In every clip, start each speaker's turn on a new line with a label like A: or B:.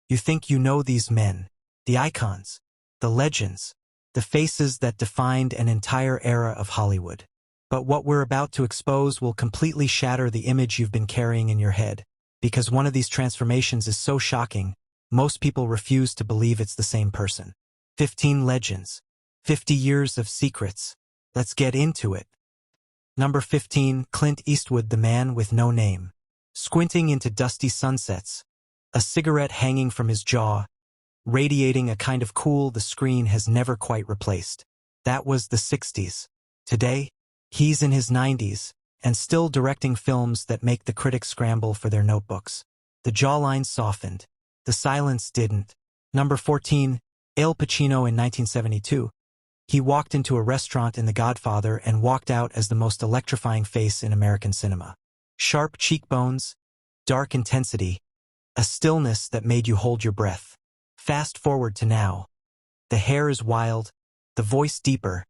A: You think you know these men, the icons, the legends, the faces that defined an entire era of Hollywood. But what we're about to expose will completely shatter the image you've been carrying in your head, because one of these transformations is so shocking, most people refuse to believe it's the same person. 15 legends. 50 years of secrets. Let's get into it. Number 15, Clint Eastwood, the man with no name. Squinting into dusty sunsets, a cigarette hanging from his jaw, radiating a kind of cool the screen has never quite replaced. That was the 60s. Today, he's in his 90s, and still directing films that make the critics scramble for their notebooks. The jawline softened. The silence didn't. Number 14, Al Pacino in 1972. He walked into a restaurant in The Godfather and walked out as the most electrifying face in American cinema. Sharp cheekbones, dark intensity, a stillness that made you hold your breath. Fast forward to now. The hair is wild, the voice deeper,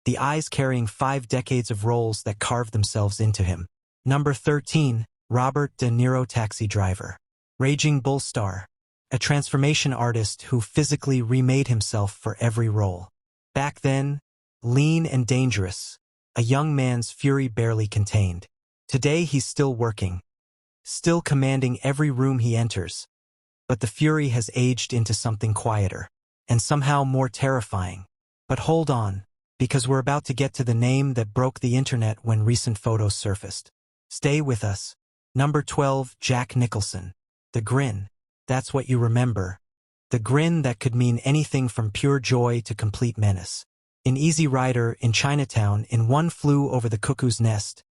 A: the eyes carrying 5 decades of roles that carved themselves into him. Number 13, Robert De Niro, Taxi Driver. Raging Bull star, a transformation artist who physically remade himself for every role. Back then, lean and dangerous, a young man's fury barely contained. Today he's still working, still commanding every room he enters, but the fury has aged into something quieter, and somehow more terrifying. But hold on, because we're about to get to the name that broke the internet when recent photos surfaced. Stay with us. Number 12, Jack Nicholson. The grin. That's what you remember. The grin that could mean anything from pure joy to complete menace. In Easy Rider, in Chinatown, in One Flew Over the Cuckoo's Nest,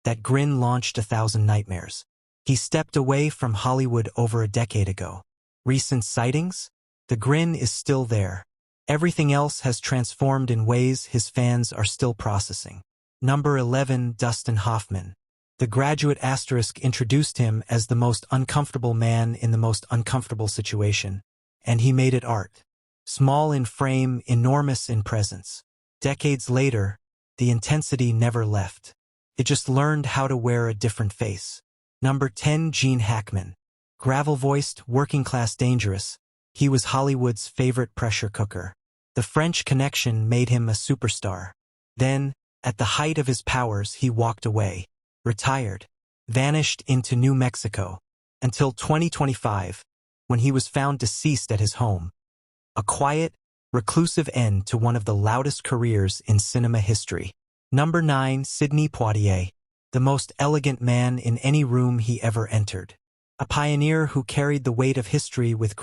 A: that grin launched 1,000 nightmares. He stepped away from Hollywood over a decade ago. Recent sightings? The grin is still there. Everything else has transformed in ways his fans are still processing. Number 11, Dustin Hoffman. The Graduate asterisk introduced him as the most uncomfortable man in the most uncomfortable situation, and he made it art. Small in frame, enormous in presence. Decades later, the intensity never left. It just learned how to wear a different face. Number 10, Gene Hackman. Gravel-voiced, working-class dangerous, he was Hollywood's favorite pressure cooker. The French Connection made him a superstar. Then, at the height of his powers, he walked away, retired, vanished into New Mexico, until 2025, when he was found deceased at his home. A quiet, reclusive end to one of the loudest careers in cinema history. Number 9, Sidney Poitier. The most elegant man in any room he ever entered. A pioneer who carried the weight of history with grace.